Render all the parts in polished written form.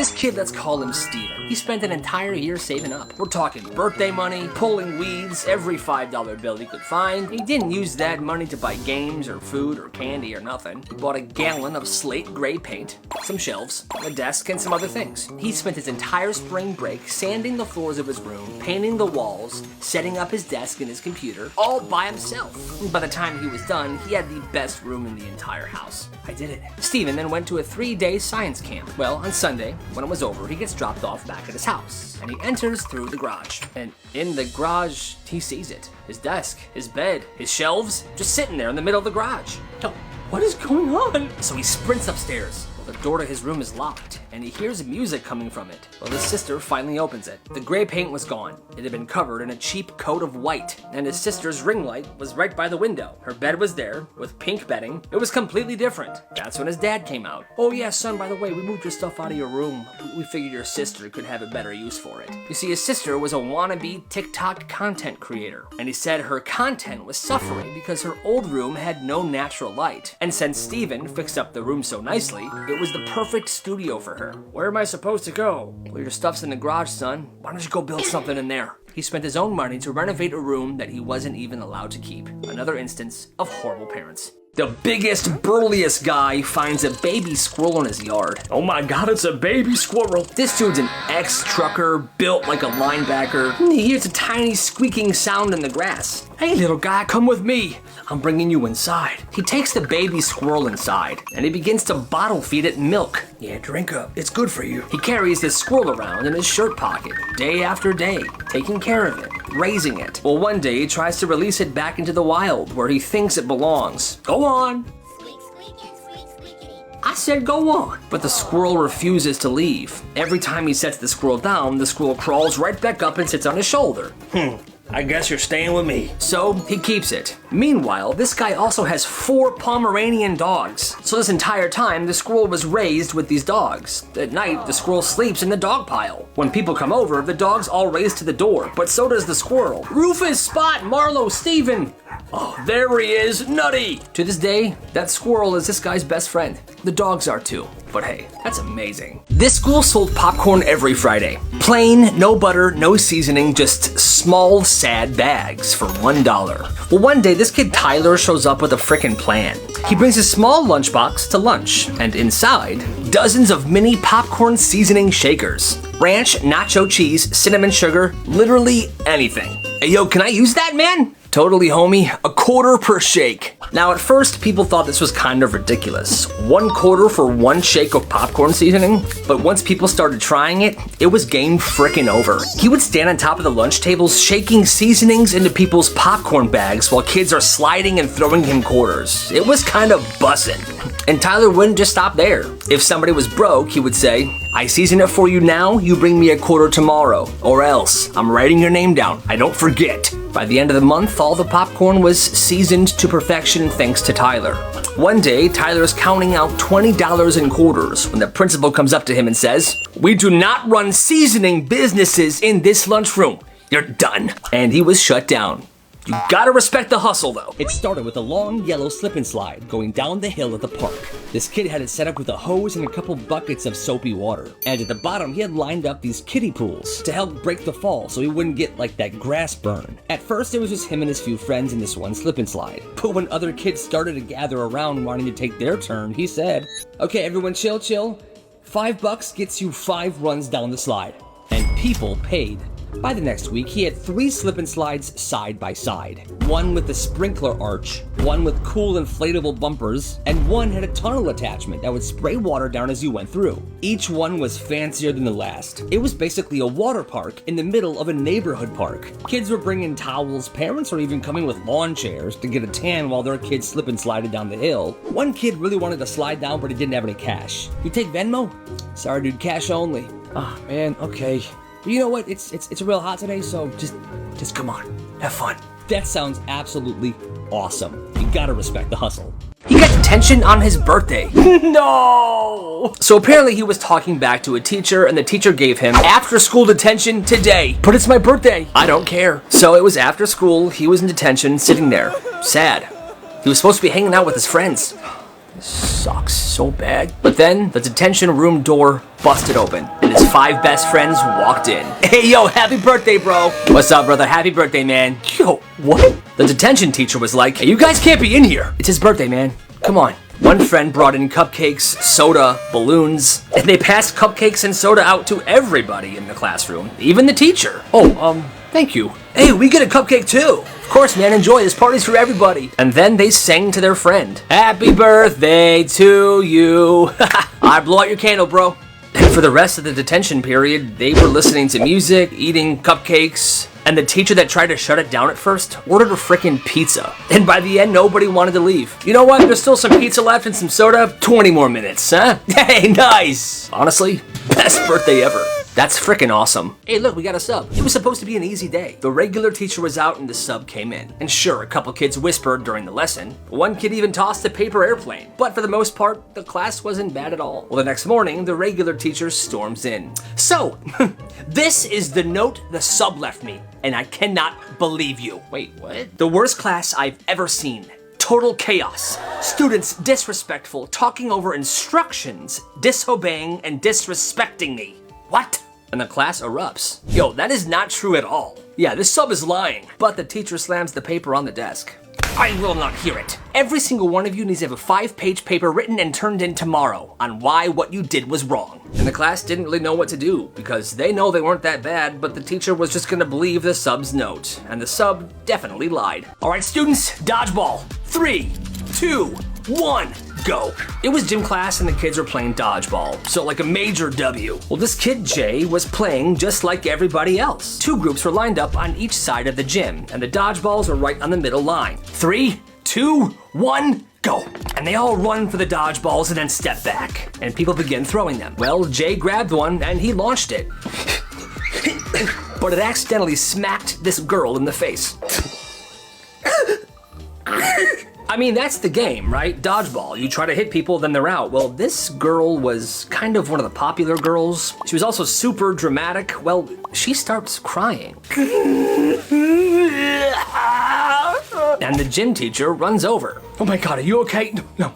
This kid, let's call him Steven. He spent an entire year saving up. We're talking birthday money, pulling weeds, every $5 bill he could find. He didn't use that money to buy games or food or candy or nothing. He bought a gallon of slate gray paint, some shelves, a desk, and some other things. He spent his entire spring break sanding the floors of his room, painting the walls, setting up his desk and his computer, all by himself. And by the time he was done, he had the best room in the entire house. I did it. Steven then went to a 3-day science camp. Well, on Sunday, when it was over, he gets dropped off back at his house, and he enters through the garage. And in the garage, he sees it. His desk, his bed, his shelves, just sitting there in the middle of the garage. What is going on? So he sprints upstairs. The door to his room is locked, and he hears music coming from it. Well, his sister finally opens it. The gray paint was gone. It had been covered in a cheap coat of white, and his sister's ring light was right by the window. Her bed was there, with pink bedding. It was completely different. That's when his dad came out. Oh yeah, son, by the way, we moved your stuff out of your room. We figured your sister could have a better use for it. You see, his sister was a wannabe TikTok content creator, and he said her content was suffering because her old room had no natural light. And since Steven fixed up the room so nicely, it was the perfect studio for her. Where am I supposed to go? Well, your stuff's in the garage, son. Why don't you go build something in there? He spent his own money to renovate a room that he wasn't even allowed to keep. Another instance of horrible parents. The biggest, burliest guy finds a baby squirrel in his yard. Oh my god, it's a baby squirrel. This dude's an ex-trucker, built like a linebacker. He hears a tiny squeaking sound in the grass. Hey little guy, come with me. I'm bringing you inside. He takes the baby squirrel inside, and he begins to bottle feed it milk. Yeah, drink up. It's good for you. He carries this squirrel around in his shirt pocket, day after day, taking care of it, raising it. Well, one day he tries to release it back into the wild, where he thinks it belongs. Go on. I said go on. But the squirrel refuses to leave. Every time he sets the squirrel down, the squirrel crawls right back up and sits on his shoulder. I guess you're staying with me. So he keeps it. Meanwhile, this guy also has 4 Pomeranian dogs. So this entire time, the squirrel was raised with these dogs. At night, the squirrel sleeps in the dog pile. When people come over, the dogs all race to the door, but so does the squirrel. Rufus, Spot, Marlo, Steven. Oh, there he is, Nutty! To this day, that squirrel is this guy's best friend. The dogs are too. But hey, that's amazing. This school sold popcorn every Friday. Plain, no butter, no seasoning, just small, sad bags for $1. Well, one day, this kid Tyler shows up with a frickin' plan. He brings his small lunchbox to lunch, and inside, dozens of mini popcorn seasoning shakers. Ranch, nacho cheese, cinnamon sugar, literally anything. Hey yo, can I use that, man? Totally, homie. $0.25 per shake. Now, at first, people thought this was kind of ridiculous. $0.25 for 1 shake of popcorn seasoning? But once people started trying it, it was game frickin' over. He would stand on top of the lunch tables, shaking seasonings into people's popcorn bags while kids are sliding and throwing him quarters. It was kind of bussin'. And Tyler wouldn't just stop there. If somebody was broke, he would say, I season it for you now, you bring me $0.25 tomorrow. Or else, I'm writing your name down. I don't forget. By the end of the month, all the popcorn was seasoned to perfection thanks to Tyler. One day, Tyler's counting out $20 in quarters when the principal comes up to him and says, we do not run seasoning businesses in this lunchroom. You're done. And he was shut down. You gotta respect the hustle, though. It started with a long yellow slip and slide going down the hill at the park. This kid had it set up with a hose and a couple buckets of soapy water. And at the bottom, he had lined up these kiddie pools to help break the fall so he wouldn't get like that grass burn. At first, it was just him and his few friends in this one slip and slide. But when other kids started to gather around wanting to take their turn, he said, okay, everyone chill. $5 gets you 5 runs down the slide. And people paid. By the next week, he had 3 slip and slides side by side. One with a sprinkler arch, one with cool inflatable bumpers, and one had a tunnel attachment that would spray water down as you went through. Each one was fancier than the last. It was basically a water park in the middle of a neighborhood park. Kids were bringing towels, parents were even coming with lawn chairs to get a tan while their kids slip and slided down the hill. One kid really wanted to slide down, but he didn't have any cash. You take Venmo? Sorry dude, cash only. Oh man, okay. But you know what? It's real hot today, so just come on, have fun. That sounds absolutely awesome. You gotta respect the hustle. He got detention on his birthday. No! So apparently he was talking back to a teacher, and the teacher gave him after school detention today. But it's my birthday. I don't care. So it was after school, he was in detention, sitting there, sad. He was supposed to be hanging out with his friends. Sucks so bad. But then the detention room door busted open and his 5 best friends walked in. Hey, yo, happy birthday, bro. What's up, brother? Happy birthday, man. Yo, what? The detention teacher was like, hey, you guys can't be in here. It's his birthday, man. Come on. One friend brought in cupcakes, soda, balloons, and they passed cupcakes and soda out to everybody in the classroom, even the teacher. Oh, thank you. Hey, we get a cupcake too. Of course, man, enjoy. This party's for everybody. And then they sang to their friend, happy birthday to you. I blow out your candle, bro. And for the rest of the detention period, they were listening to music, eating cupcakes, and the teacher that tried to shut it down at first ordered a frickin' pizza. And by the end, nobody wanted to leave. You know what? There's still some pizza left and some soda. 20 more minutes, huh? Hey, nice! Honestly, best birthday ever. That's frickin' awesome. Hey, look, we got a sub. It was supposed to be an easy day. The regular teacher was out and the sub came in. And sure, a couple kids whispered during the lesson. One kid even tossed a paper airplane. But for the most part, the class wasn't bad at all. Well, the next morning, the regular teacher storms in. So, this is the note the sub left me, and I cannot believe you. Wait, what? The worst class I've ever seen. Total chaos. Students disrespectful, talking over instructions, disobeying, and disrespecting me. What? And the class erupts. Yo, that is not true at all. Yeah, this sub is lying. But the teacher slams the paper on the desk. I will not hear it. Every single one of you needs to have a 5-page paper written and turned in tomorrow on why what you did was wrong. And the class didn't really know what to do because they know they weren't that bad, but the teacher was just gonna believe the sub's note. And the sub definitely lied. All right, students, dodgeball. 3, 2, 1. Go. It was gym class and the kids were playing dodgeball, so like a major W. Well, this kid Jay was playing just like everybody else. 2 groups were lined up on each side of the gym, and the dodgeballs were right on the middle line. 3, 2, 1, go. And they all run for the dodgeballs and then step back, and people begin throwing them. Well, Jay grabbed one and he launched it. But it accidentally smacked this girl in the face. I mean, that's the game, right? Dodgeball. You try to hit people, then they're out. Well, this girl was kind of one of the popular girls. She was also super dramatic. Well, she starts crying. And the gym teacher runs over. Oh my God, are you okay? No,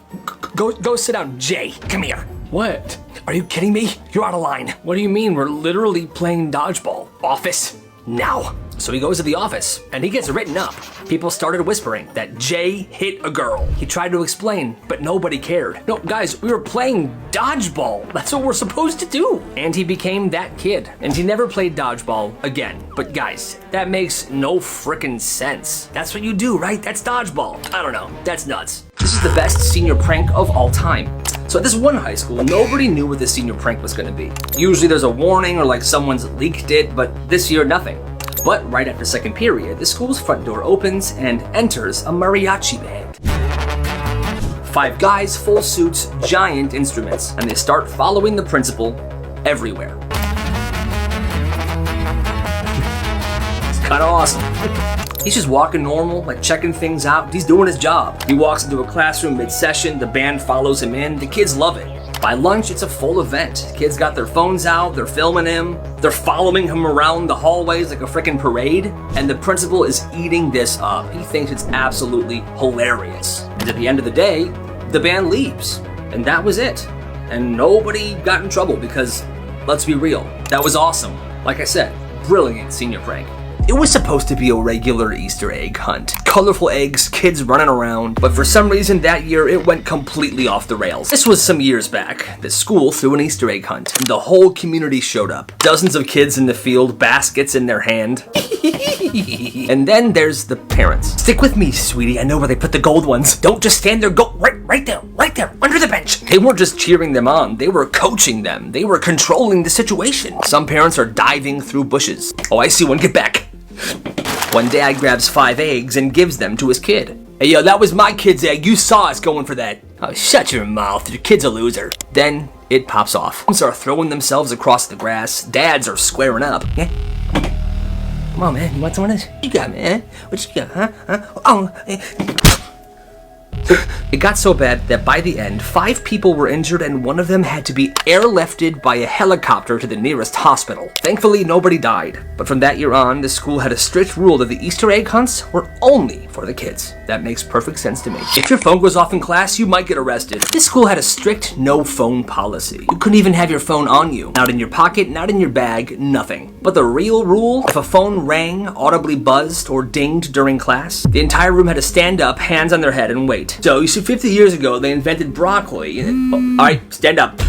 go sit down. Jay, come here. What? Are you kidding me? You're out of line. What do you mean? We're literally playing dodgeball. Office, now. So he goes to the office, and he gets written up. People started whispering that Jay hit a girl. He tried to explain, but nobody cared. No, guys, we were playing dodgeball. That's what we're supposed to do. And he became that kid, and he never played dodgeball again. But guys, that makes no frickin' sense. That's what you do, right? That's dodgeball. I don't know, that's nuts. This is the best senior prank of all time. So at this one high school, nobody knew what the senior prank was gonna be. Usually there's a warning or like someone's leaked it, but this year, nothing. But right after second period, the school's front door opens and enters a mariachi band. 5 guys, full suits, giant instruments, and they start following the principal everywhere. It's kind of awesome. He's just walking normal, like checking things out. He's doing his job. He walks into a classroom mid-session, the band follows him in, the kids love it. By lunch, it's a full event. Kids got their phones out, they're filming him, they're following him around the hallways like a freaking parade, and the principal is eating this up. He thinks it's absolutely hilarious. And at the end of the day, the band leaves, and that was it. And nobody got in trouble because, let's be real, that was awesome. Like I said, brilliant senior prank. It was supposed to be a regular Easter egg hunt. Colorful eggs, kids running around, but for some reason that year it went completely off the rails. This was some years back. The school threw an Easter egg hunt, and the whole community showed up. Dozens of kids in the field, baskets in their hand. And then there's the parents. Stick with me, sweetie, I know where they put the gold ones. Don't just stand there, go right there, under the bench. They weren't just cheering them on, they were coaching them. They were controlling the situation. Some parents are diving through bushes. Oh, I see one, get back. One dad grabs 5 eggs and gives them to his kid. Hey yo, that was my kid's egg, you saw us going for that. Oh, shut your mouth, your kid's a loser. Then it pops off. Moms are throwing themselves across the grass, dads are squaring up. Yeah. Come on man, you want some of this? You got man, what you got, huh? Oh. It got so bad that by the end, 5 people were injured and one of them had to be airlifted by a helicopter to the nearest hospital. Thankfully, nobody died. But from that year on, the school had a strict rule that the Easter egg hunts were only for the kids. That makes perfect sense to me. If your phone goes off in class, you might get arrested. This school had a strict no phone policy. You couldn't even have your phone on you. Not in your pocket, not in your bag, nothing. But the real rule, if a phone rang, audibly buzzed, or dinged during class, the entire room had to stand up, hands on their head, and wait. So, you see, 50 years ago, they invented broccoli. Alright, stand up.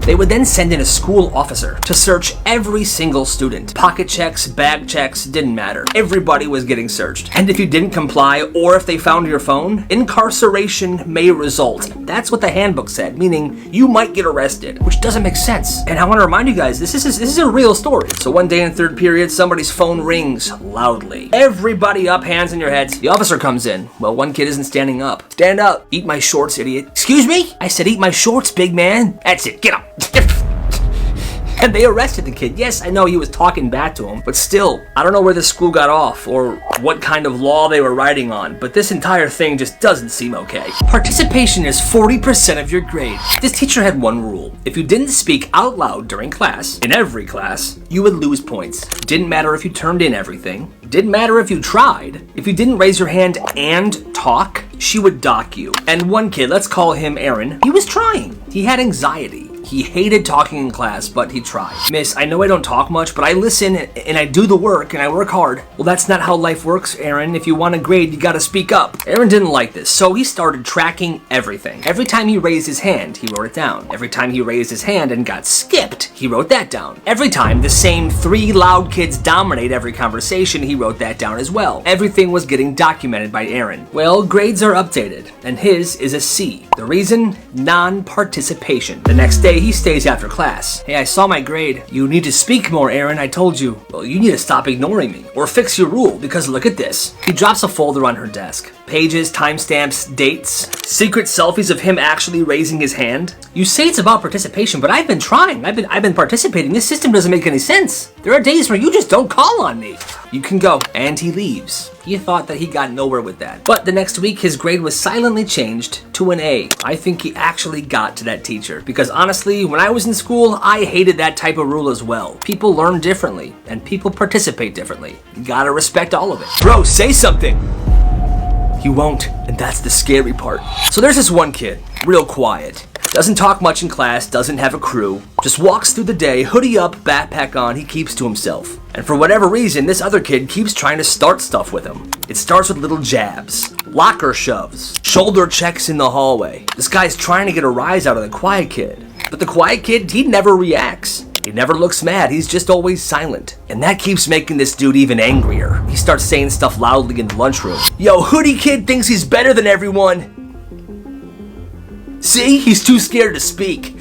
They would then send in a school officer to search every single student. Pocket checks, bag checks, didn't matter. Everybody was getting searched. And if you didn't comply, or if they found your phone, incarceration may result. That's what the handbook said, meaning you might get arrested, which doesn't make sense. And I want to remind you guys, this is a real story. So one day in 3rd period, somebody's phone rings loudly. Everybody up, hands on your heads. The officer comes in. Well, one kid isn't standing up. Stand up. Eat my shorts, idiot. Excuse me? I said eat my shorts, big man. That's it. Get up. And they arrested the kid. Yes, I know he was talking back to him, but still, I don't know where this school got off or what kind of law they were writing on, but this entire thing just doesn't seem okay. Participation is 40% of your grade. This teacher had one rule. If you didn't speak out loud during class, in every class, you would lose points. Didn't matter if you turned in everything. Didn't matter if you tried. If you didn't raise your hand and talk, she would dock you. And one kid, let's call him Aaron, he was trying. He had anxiety. He hated talking in class, but he tried. Miss, I know I don't talk much, but I listen and I do the work and I work hard. Well, that's not how life works, Aaron. If you want a grade, you gotta speak up. Aaron didn't like this, so he started tracking everything. Every time he raised his hand, he wrote it down. Every time he raised his hand and got skipped, he wrote that down. Every time the same 3 loud kids dominate every conversation, he wrote that down as well. Everything was getting documented by Aaron. Well, grades are updated, and his is a C. The reason? Non-participation. The next day, he stays after class. Hey, I saw my grade. You need to speak more, Aaron, I told you. Well, you need to stop ignoring me, or fix your rule, because look at this. He drops a folder on her desk. Pages, timestamps, dates, secret selfies of him actually raising his hand. You say it's about participation, but I've been trying. I've been participating. This system doesn't make any sense. There are days where you just don't call on me. You can go. And he leaves. He thought that he got nowhere with that. But the next week, his grade was silently changed to an A. I think he actually got to that teacher, because honestly, when I was in school, I hated that type of rule as well. People learn differently, and people participate differently. You gotta respect all of it. Bro, say something! He won't, and that's the scary part. So there's this one kid, real quiet. Doesn't talk much in class, doesn't have a crew, just walks through the day, hoodie up, backpack on, he keeps to himself. And for whatever reason, this other kid keeps trying to start stuff with him. It starts with little jabs, locker shoves, shoulder checks in the hallway. This guy's trying to get a rise out of the quiet kid. But the quiet kid, he never reacts. He never looks mad, he's just always silent. And that keeps making this dude even angrier. He starts saying stuff loudly in the lunchroom. Yo, hoodie kid thinks he's better than everyone. See, he's too scared to speak.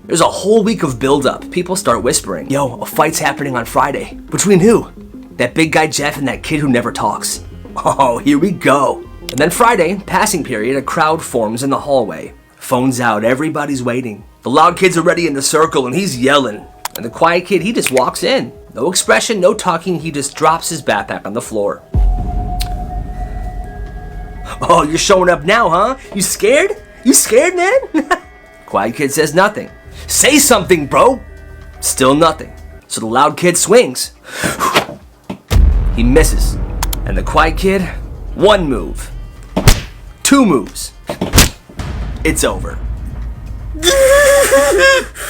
There's a whole week of build-up. People start whispering, yo, a fight's happening on Friday. Between who? That big guy Jeff and that kid who never talks. Oh, here we go. And then Friday, passing period, a crowd forms in the hallway. Phones out, everybody's waiting. The loud kid's already in the circle and he's yelling. And the quiet kid, he just walks in. No expression, no talking, he just drops his backpack on the floor. Oh, you're showing up now, huh? You scared? You scared, man? Quiet kid says nothing. Say something, bro. Still nothing. So the loud kid swings. He misses. And the quiet kid, 1 move. 2 moves. It's over.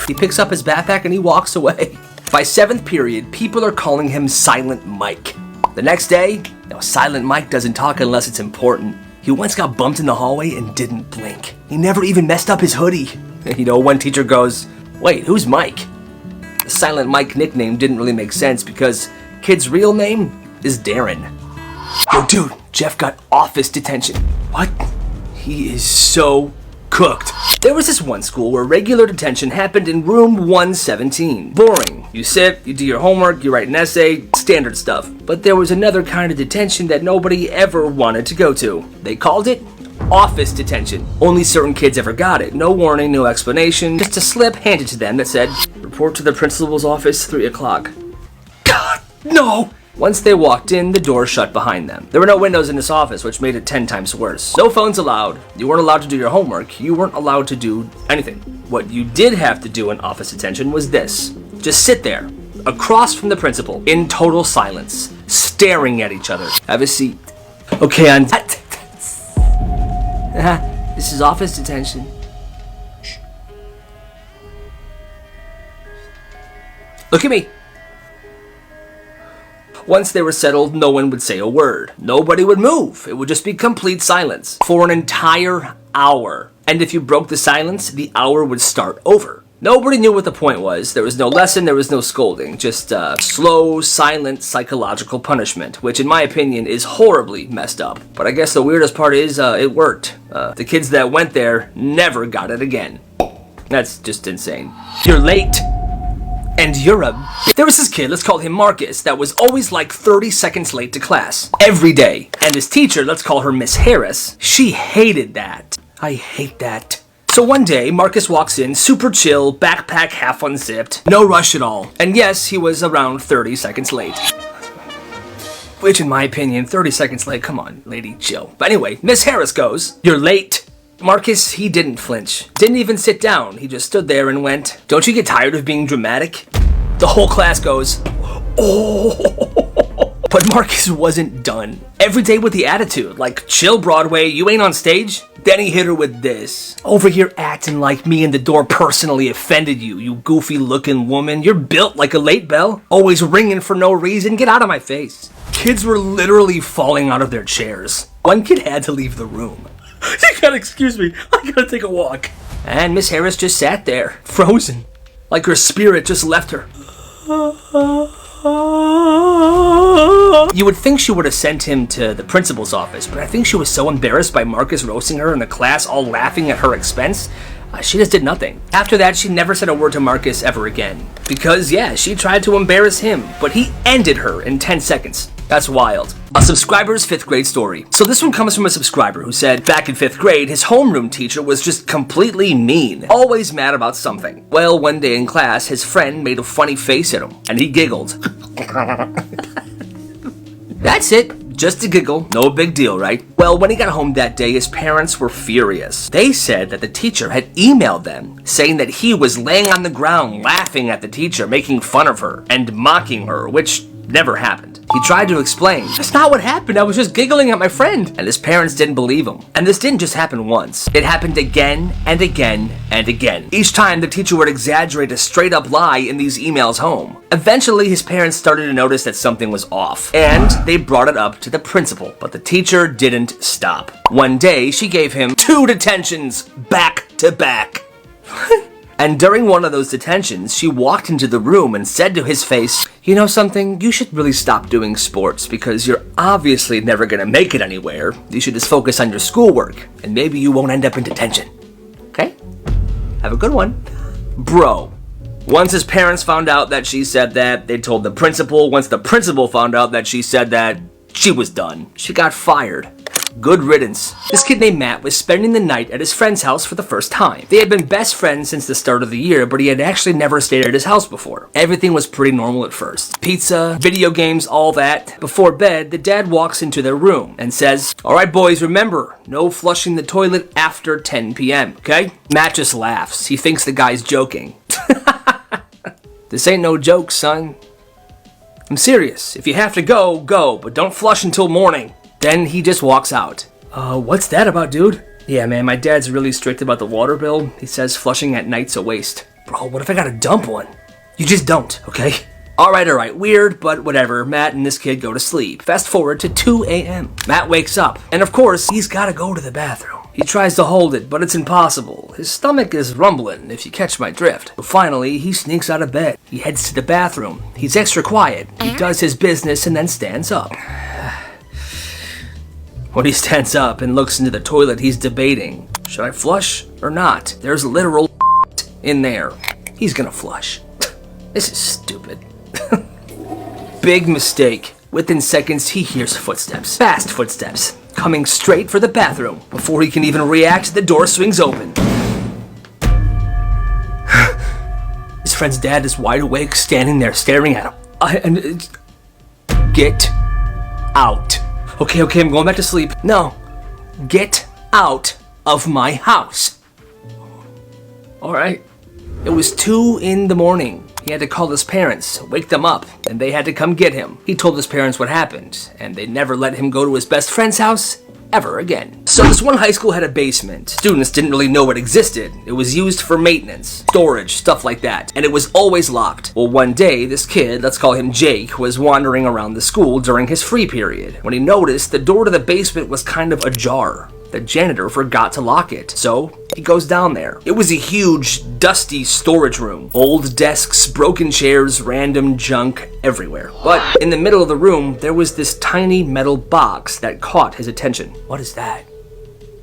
He picks up his backpack and he walks away. By 7th period, people are calling him Silent Mike. The next day, Silent Mike doesn't talk unless it's important. He once got bumped in the hallway and didn't blink. He never even messed up his hoodie. One teacher goes, wait, who's Mike? The Silent Mike nickname didn't really make sense because kid's real name is Darren. Yo, dude, Jeff got office detention. What? He is so cooked. There was this one school where regular detention happened in room 117. Boring. You sit, you do your homework, you write an essay, standard stuff. But there was another kind of detention that nobody ever wanted to go to. They called it office detention. Only certain kids ever got it. No warning, no explanation, just a slip handed to them that said, report to the principal's office, 3 o'clock. God, no! Once they walked in, the door shut behind them. There were no windows in this office, which made it 10 times worse. No phones allowed. You weren't allowed to do your homework. You weren't allowed to do anything. What you did have to do in office detention was this. Just sit there, across from the principal, in total silence, staring at each other. Have a seat. Okay, this is office detention. Shh. Look at me. Once they were settled, no one would say a word. Nobody would move. It would just be complete silence for an entire hour. And if you broke the silence, the hour would start over. Nobody knew what the point was. There was no lesson, there was no scolding. Just slow, silent, psychological punishment, which in my opinion is horribly messed up. But I guess the weirdest part is it worked. The kids that went there never got it again. That's just insane. You're late. And there was this kid, let's call him Marcus, that was always like 30 seconds late to class. Every day. And his teacher, let's call her Miss Harris, she hated that. I hate that. So one day, Marcus walks in, super chill, backpack half unzipped, no rush at all. And yes, he was around 30 seconds late. Which in my opinion, 30 seconds late, come on, lady, chill. But anyway, Miss Harris goes, "You're late." Marcus, he didn't flinch. Didn't even sit down. He just stood there and went, "Don't you get tired of being dramatic?" The whole class goes, "Oh." But Marcus wasn't done. Every day with the attitude, like, chill Broadway, you ain't on stage? Then he hit her with this. "Over here acting like me and the door personally offended you, you goofy looking woman. You're built like a late bell. Always ringing for no reason. Get out of my face." Kids were literally falling out of their chairs. One kid had to leave the room. "You gotta excuse me, I gotta take a walk." And Miss Harris just sat there, frozen, like her spirit just left her. You would think she would have sent him to the principal's office, but I think she was so embarrassed by Marcus roasting her and the class all laughing at her expense, she just did nothing. After that, she never said a word to Marcus ever again. Because, yeah, she tried to embarrass him, but he ended her in 10 seconds. That's wild. A subscriber's 5th grade story. So this one comes from a subscriber who said, back in 5th grade, his homeroom teacher was just completely mean. Always mad about something. Well, one day in class, his friend made a funny face at him, and he giggled. That's it. Just a giggle, no big deal, right? Well, when he got home that day, his parents were furious. They said that the teacher had emailed them, saying that he was laying on the ground laughing at the teacher, making fun of her, and mocking her, which never happened. He tried to explain, "That's not what happened, I was just giggling at my friend." And his parents didn't believe him. And this didn't just happen once. It happened again and again and again. Each time the teacher would exaggerate a straight up lie in these emails home. Eventually his parents started to notice that something was off, and they brought it up to the principal, but the teacher didn't stop. One day she gave him 2 detentions back to back. And during one of those detentions, she walked into the room and said to his face, "You know something? You should really stop doing sports because you're obviously never gonna make it anywhere. You should just focus on your schoolwork, and maybe you won't end up in detention. Okay? Have a good one." Bro. Once his parents found out that she said that, they told the principal. Once the principal found out that she said that, she was done. She got fired. Good riddance. This kid named Matt was spending the night at his friend's house for the first time. They had been best friends since the start of the year, but he had actually never stayed at his house before. Everything was pretty normal at first. Pizza, video games, all that. Before bed, the dad walks into their room and says, "All right, boys, remember, no flushing the toilet after 10 p.m., okay?" Matt just laughs. He thinks the guy's joking. "This ain't no joke, son. I'm serious. If you have to go, go, but don't flush until morning." Then he just walks out. What's that about, dude?" "Yeah, man, my dad's really strict about the water bill. He says flushing at night's a waste." "Bro, what if I gotta dump one?" "You just don't, okay?" Alright, weird, but whatever. Matt and this kid go to sleep. Fast forward to 2 a.m. Matt wakes up, and of course, he's gotta go to the bathroom. He tries to hold it, but it's impossible. His stomach is rumbling, if you catch my drift. But finally, he sneaks out of bed. He heads to the bathroom. He's extra quiet. He does his business and then stands up. When he stands up and looks into the toilet, he's debating. Should I flush or not? There's literal in there. He's gonna flush. This is stupid. Big mistake. Within seconds, he hears footsteps. Fast footsteps. Coming straight for the bathroom. Before he can even react, the door swings open. His friend's dad is wide awake, standing there staring at him. Get out. Okay, I'm going back to sleep. No. Get out of my house. Alright. It was 2 in the morning. He had to call his parents, wake them up, and they had to come get him. He told his parents what happened, and they never let him go to his best friend's house ever again. So this one high school had a basement. Students didn't really know it existed. It was used for maintenance, storage, stuff like that, and it was always locked. Well, one day, this kid, let's call him Jake, was wandering around the school during his free period when he noticed the door to the basement was kind of ajar. The janitor forgot to lock it, so he goes down there. It was a huge, dusty storage room. Old desks, broken chairs, random junk everywhere. But in the middle of the room, there was this tiny metal box that caught his attention. What is that?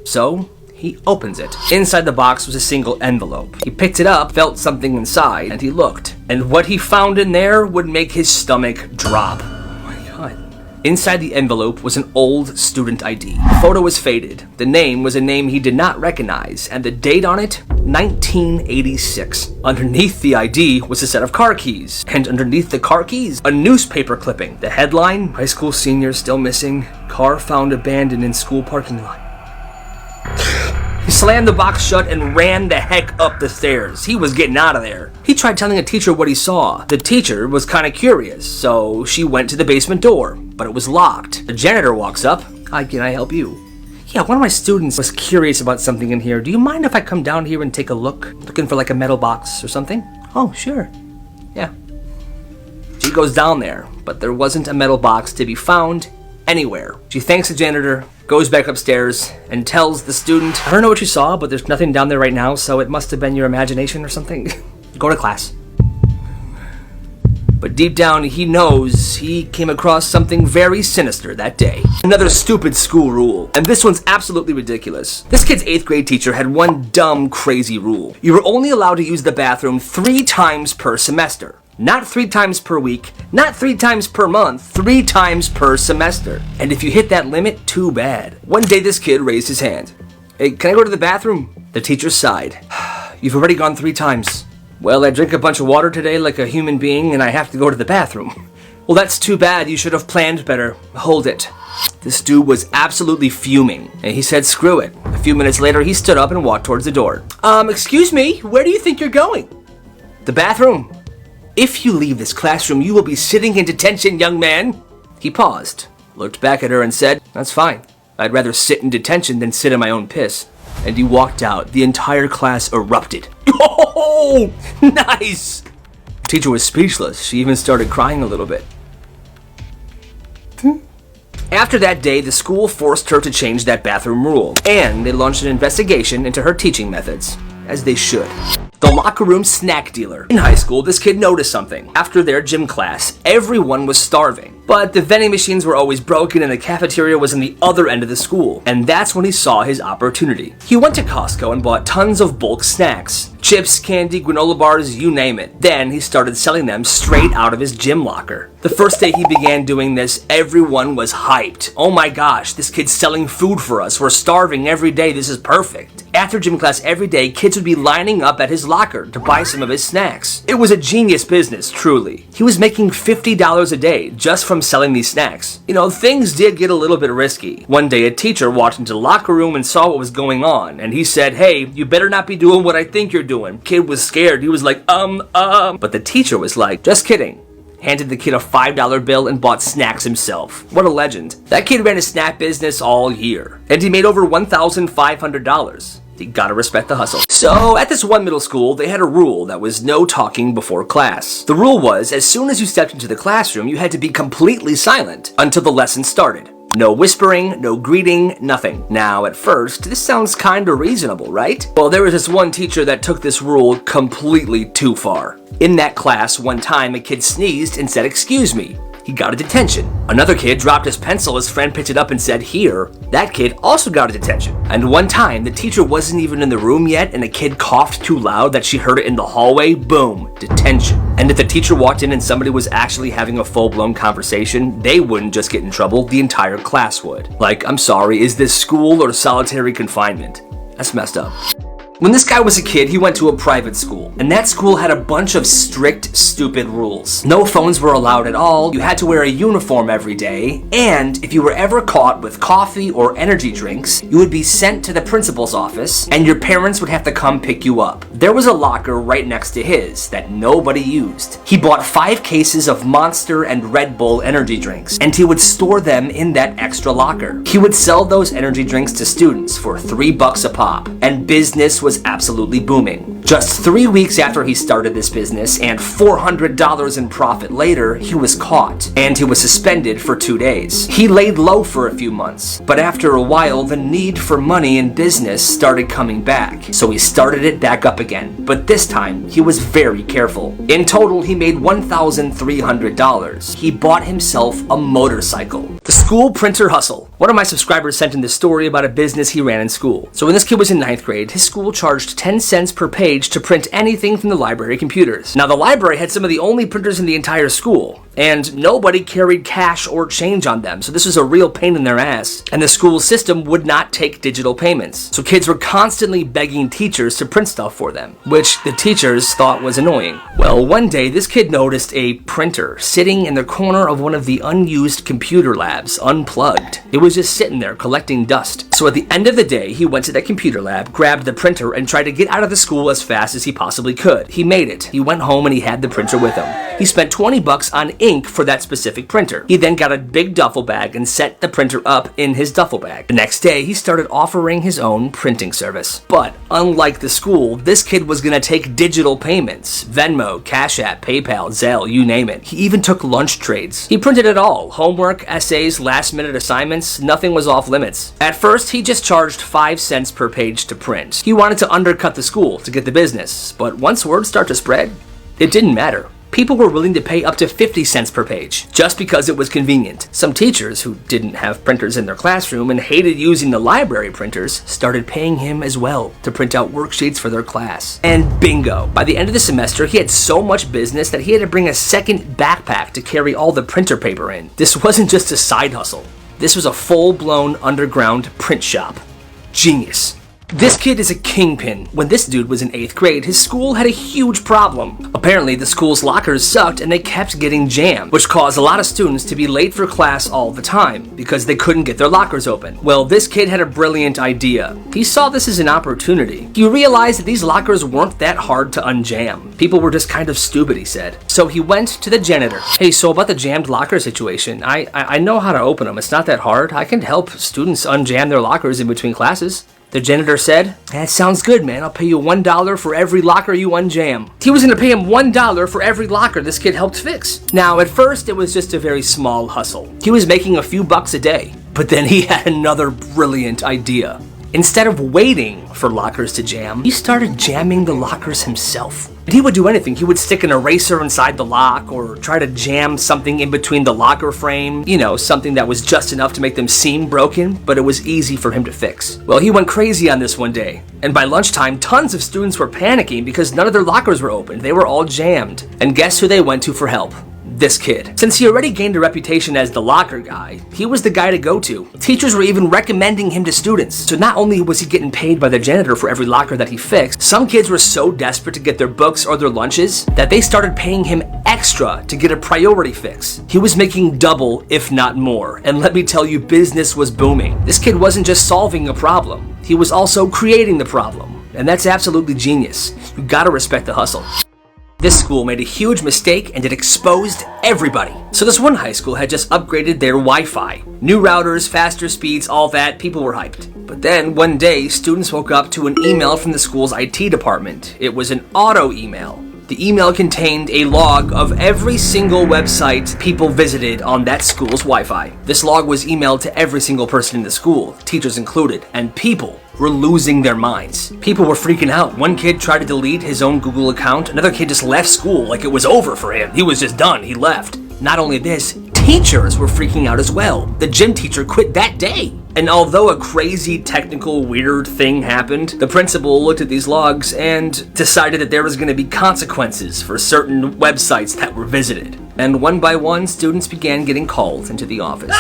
So he opens it. Inside the box was a single envelope. He picked it up, felt something inside, and he looked. And what he found in there would make his stomach drop. Oh my God. Inside the envelope was an old student ID. The photo was faded. The name was a name he did not recognize, and the date on it, 1986. Underneath the ID was a set of car keys, and underneath the car keys, a newspaper clipping. The headline, high school senior still missing, car found abandoned in school parking lot. He slammed the box shut and ran the heck up the stairs. He was getting out of there. He tried telling a teacher what he saw. The teacher was kind of curious, so she went to the basement door, but it was locked. The janitor walks up. Hi, can I help you? Yeah, one of my students was curious about something in here. Do you mind if I come down here and take a look? Looking for like a metal box or something? Oh, sure. Yeah. She goes down there, but there wasn't a metal box to be found anywhere. She thanks the janitor, goes back upstairs, and tells the student, I don't know what you saw, but there's nothing down there right now, so it must have been your imagination or something. Go to class. But deep down, he knows he came across something very sinister that day. Another stupid school rule, and this one's absolutely ridiculous. This kid's 8th grade teacher had one dumb, crazy rule. You were only allowed to use the bathroom 3 times per semester. Not 3 times per week, not 3 times per month, 3 times per semester. And if you hit that limit, too bad. One day this kid raised his hand. Hey, can I go to the bathroom? The teacher sighed. You've already gone 3 times. Well, I drank a bunch of water today like a human being and I have to go to the bathroom. Well, that's too bad. You should have planned better. Hold it. This dude was absolutely fuming, and he said screw it. A few minutes later, he stood up and walked towards the door. Excuse me, where do you think you're going? The bathroom. If you leave this classroom, you will be sitting in detention, young man. He paused, looked back at her and said, that's fine. I'd rather sit in detention than sit in my own piss. And he walked out. The entire class erupted. Oh, nice! The teacher was speechless. She even started crying a little bit. After that day, the school forced her to change that bathroom rule, and they launched an investigation into her teaching methods, as they should. The locker room snack dealer. In high school, this kid noticed something. After their gym class, everyone was starving. But the vending machines were always broken and the cafeteria was on the other end of the school. And that's when he saw his opportunity. He went to Costco and bought tons of bulk snacks. Chips, candy, granola bars, you name it. Then he started selling them straight out of his gym locker. The first day he began doing this, everyone was hyped. Oh my gosh, this kid's selling food for us. We're starving every day. This is perfect. After gym class every day, kids would be lining up at his locker to buy some of his snacks. It was a genius business, truly. He was making $50 a day just from selling these snacks. You know, things did get a little bit risky. One day, a teacher walked into the locker room and saw what was going on, and he said, hey, you better not be doing what I think you're doing. Kid was scared. He was like, But the teacher was like, just kidding. Handed the kid a $5 bill and bought snacks himself. What a legend. That kid ran a snack business all year, and he made over $1,500. You gotta respect the hustle. So, at this one middle school, they had a rule that was no talking before class. The rule was, as soon as you stepped into the classroom, you had to be completely silent until the lesson started. No whispering, no greeting, nothing. Now, at first, this sounds kinda reasonable, right? Well, there was this one teacher that took this rule completely too far. In that class, one time, a kid sneezed and said, excuse me. He got a detention. Another kid dropped his pencil, his friend picked it up and said, here. That kid also got a detention. And one time, the teacher wasn't even in the room yet and a kid coughed too loud that she heard it in the hallway, boom, detention. And if the teacher walked in and somebody was actually having a full-blown conversation, they wouldn't just get in trouble, the entire class would. Like, I'm sorry, is this school or solitary confinement? That's messed up. When this guy was a kid, he went to a private school, and that school had a bunch of strict, stupid rules. No phones were allowed at all, you had to wear a uniform every day, and if you were ever caught with coffee or energy drinks, you would be sent to the principal's office, and your parents would have to come pick you up. There was a locker right next to his that nobody used. He bought 5 cases of Monster and Red Bull energy drinks, and he would store them in that extra locker. He would sell those energy drinks to students for $3 a pop, and business was absolutely booming. Just 3 weeks after he started this business and $400 in profit later, he was caught, and he was suspended for 2 days. He laid low for a few months, but after a while, the need for money in business started coming back, so he started it back up again. But this time, he was very careful. In total, he made $1,300. He bought himself a motorcycle. The school printer hustle. One of my subscribers sent in this story about a business he ran in school. So when this kid was in 9th grade, his school charged 10 cents per page to print anything from the library computers. Now the library had some of the only printers in the entire school, and nobody carried cash or change on them, so this was a real pain in their ass. And the school system would not take digital payments, so kids were constantly begging teachers to print stuff for them, which the teachers thought was annoying. Well, one day this kid noticed a printer sitting in the corner of one of the unused computer labs, unplugged. It was just sitting there collecting dust. So at the end of the day, he went to that computer lab, grabbed the printer, and tried to get out of the school as fast as he possibly could. He made it. He went home and he had the printer with him. He spent $20 on ink for that specific printer. He then got a big duffel bag and set the printer up in his duffel bag. The next day, he started offering his own printing service. But unlike the school, this kid was gonna take digital payments. Venmo, Cash App, PayPal, Zelle, you name it. He even took lunch trades. He printed it all. Homework, essays, last-minute assignments, nothing was off limits. At first, he just charged 5 cents per page to print. He wanted to undercut the school to get the business, but once word started to spread, it didn't matter. People were willing to pay up to 50 cents per page, just because it was convenient. Some teachers who didn't have printers in their classroom and hated using the library printers started paying him as well to print out worksheets for their class. And bingo! By the end of the semester, he had so much business that he had to bring a second backpack to carry all the printer paper in. This wasn't just a side hustle. This was a full-blown underground print shop. Genius. This kid is a kingpin. When this dude was in 8th grade, his school had a huge problem. Apparently, the school's lockers sucked and they kept getting jammed, which caused a lot of students to be late for class all the time because they couldn't get their lockers open. Well, this kid had a brilliant idea. He saw this as an opportunity. He realized that these lockers weren't that hard to unjam. People were just kind of stupid, he said. So he went to the janitor. Hey, so about the jammed locker situation, I know how to open them. It's not that hard. I can help students unjam their lockers in between classes. The janitor said, that sounds good, man. I'll pay you $1 for every locker you unjam. He was gonna pay him $1 for every locker this kid helped fix. Now, at first, it was just a very small hustle. He was making a few bucks a day. But then he had another brilliant idea. Instead of waiting for lockers to jam, he started jamming the lockers himself. And he would do anything. He would stick an eraser inside the lock or try to jam something in between the locker frame. You know, something that was just enough to make them seem broken, but it was easy for him to fix. Well, he went crazy on this one day. And by lunchtime, tons of students were panicking because none of their lockers were open. They were all jammed. And guess who they went to for help? This kid. Since he already gained a reputation as the locker guy, he was the guy to go to. Teachers were even recommending him to students. So not only was he getting paid by the janitor for every locker that he fixed, some kids were so desperate to get their books or their lunches that they started paying him extra to get a priority fix. He was making double, if not more. And let me tell you, business was booming. This kid wasn't just solving a problem, he was also creating the problem. And that's absolutely genius. You gotta respect the hustle. This school made a huge mistake and it exposed everybody. So this one high school had just upgraded their Wi-Fi. New routers, faster speeds, all that, people were hyped. But then one day, students woke up to an email from the school's IT department. It was an auto email. The email contained a log of every single website people visited on that school's Wi-Fi. This log was emailed to every single person in the school, teachers included, and people were losing their minds. People were freaking out. One kid tried to delete his own Google account. Another kid just left school like it was over for him. He was just done. He left. Not only this, teachers were freaking out as well. The gym teacher quit that day. And although a crazy technical weird thing happened, the principal looked at these logs and decided that there was going to be consequences for certain websites that were visited. And one by one, students began getting called into the office.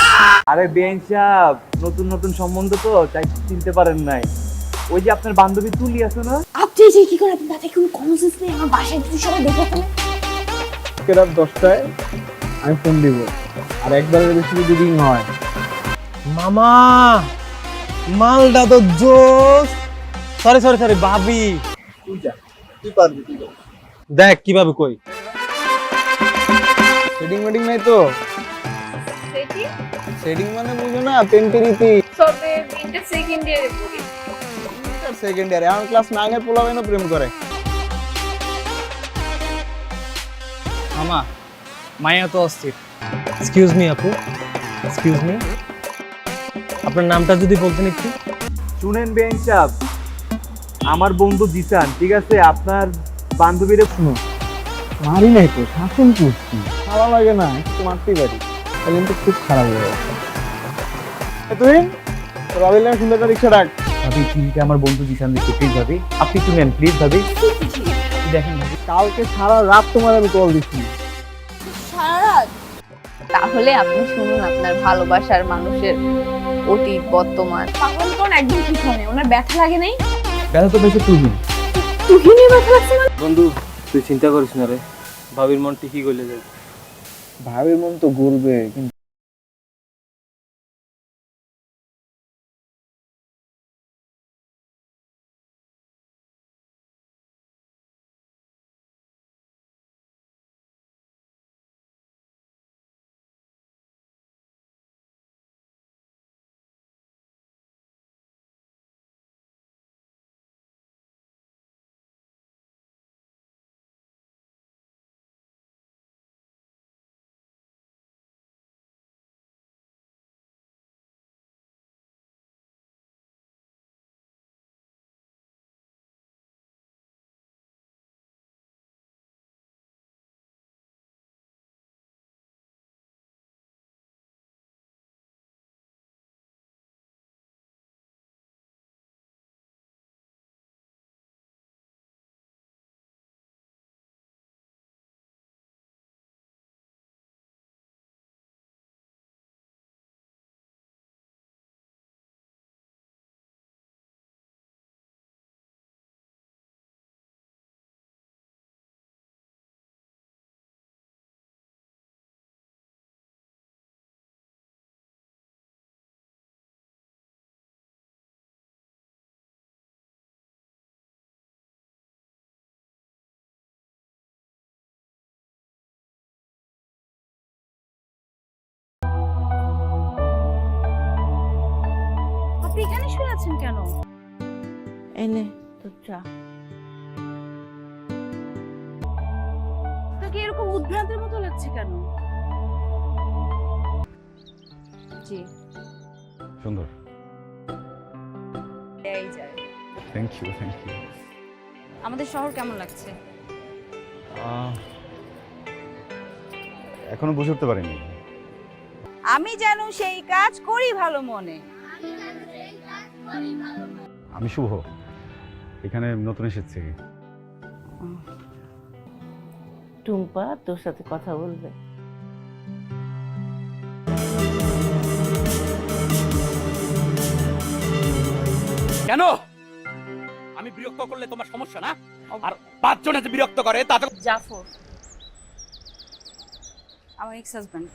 আরে bench সাহেব নতুন নতুন সম্বন্ধ তো তাই চিনতে পারেন নাই ওই যে আপনার বান্ধবী তুলি আছে না, আপনি যে কি করে, আপনি তাতে কোনো কমন সেন্স নেই? আমার বাসায় যদি সবাই দেখে ফেলে। রাত 10টায় আমি ফোন দিব, আর একবারের বেশি যদি রিং হয়। মামা মালটা তো জোস। সরি সরি সরি ভাবি, তুই পারবি, তুই পারবি। দেখ কিভাবে কই। সেটিং মেটিং নাই তো? সেটি সেটিং মানে বুঝো না, প্রেম প্রীতি। সবে তিনটা সেকেন্ড ইয়ারে পড়ি। সেকেন্ড ইয়ারে এখন ক্লাস 9 এর পোলাবেনও প্রেম করে। মামা মায়া তো অস্থির। এক্সকিউজ মি আপু, এক্সকিউজ মি, আপনার নামটা যদি বলতেন একটু। শুনেন বেঞ্চ সাহেব, আমার বন্ধু জিসান, ঠিক আছে? আপনার বান্ধবীরে শুনো, মারি নাই তো, শাসন করছি, ভালো লাগে না, একটু মারতেই পারি, তাহলে কিন্তু খুব খারাপ হয়ে যাবে। তুই তো ভাবিলে সুন্দর রিক্সা ডাক। ভাবি চিনিতে আমার বন্ধু জিসান দিচ্ছে, প্লিজ ভাবি আপনি একটু নেন, প্লিজ ভাবি। দেখেন ভাবি, কালকে সারা রাত তোমার আমি কল দিচ্ছি। সারা রাত? তাহলে আপনি শুনুন আপনার ভালোবাসার মানুষের অতীত বর্তমান। পাগল কোন একদম ঠিক হয়, ওনার ব্যথা লাগে নাই? ব্যথা তো বেশি তুই। তুহিনের ব্যথা লাগছে মানে? বন্ধু তুই চিন্তা করিস না রে, ভাবির মন ঠিকই গলে যাবে। ভাবির মন তো গড়বে, কিন্তু আপনি এখানে শুয়ে আছেন কেন? এনে তো চা। তোকে এরকম উদ্ভ্রান্তের মতো লাগছে কেন? জি সুন্দর। এই যায়। Thank you, thank you. আমাদের শহর কেমন লাগছে? এখনো বুঝে উঠতে পারিনি। আমি যেন সেই কাজ করি ভালো মনে। আমি শুভ, এখানে নতুন এসেছি। টুম্পা তোর সাথে কথা বলবে। কেন? আমি বিরক্ত করলে তোমার সমস্যা না? আর 5 জনে যে বিরক্ত করে তাতে জাফর আমার এক্স হাজবেন্ড।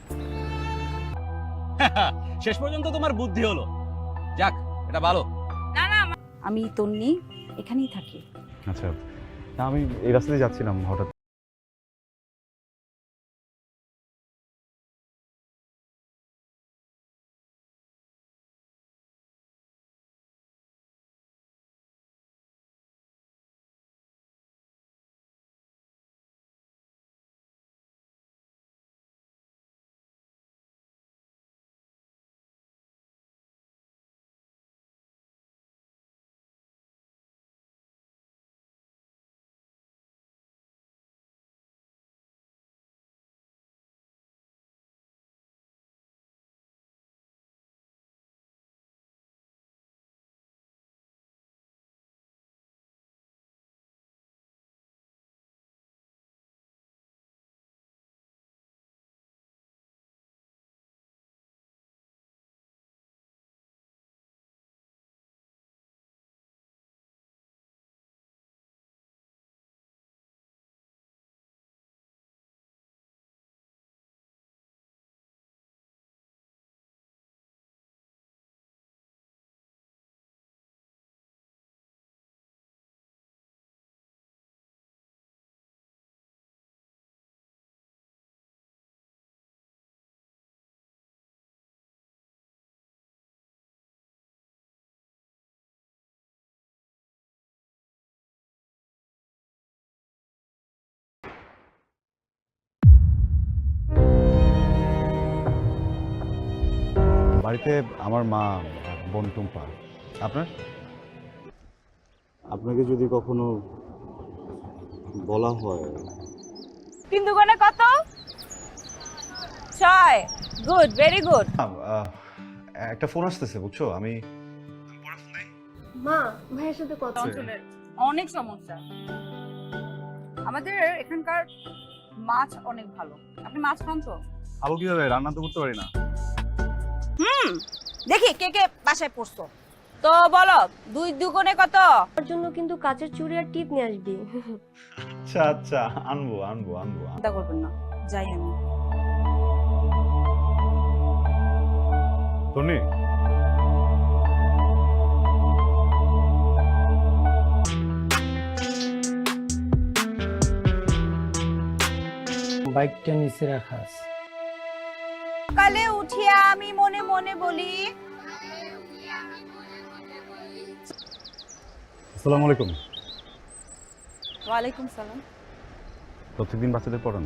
শেষ পর্যন্ত তোমার বুদ্ধি হলো। যাক, এটা ভালো। না না, আমি তন্নি, এখানেই থাকি। আচ্ছা, না আমি এই রাস্তা দিয়ে যাচ্ছিলাম, হঠাৎ বাড়িতে আমার মা, বোন টুম্পা। আপনার? আপনাকে যদি কখনো বলা হয়। 3 দুগুণে কত? 6। Good, very good. একটা ফোন আসতেছে বুঝছো, আমি মা ভাইয়ের সাথে কথা অঞ্চলের অনেক সমস্যা। আমাদের এখানকার মাছ অনেক ভালো। আপনি মাছ খান তো? খাবো কিভাবে, রান্না তো করতে পারি না। দেখি কে কে বাসায় পড়ছো। তো বলো 2 দুগুণে কত? ওর জন্য কিন্তু কাচের চুড়ি আর টিপ নিয়ে আসবি। আচ্ছা আচ্ছা, আনবো আনবো আনবো। চিন্তা করবেন না, যাই আমি। তনি, বাইকটা নিচে রাখা আছে। সকালে উঠিয়া আমি মনে মনে বলি। আসসালামু আলাইকুম। ওয়ালাইকুম সালাম। প্রত্যেকদিন বাচ্চাদের পড়ান?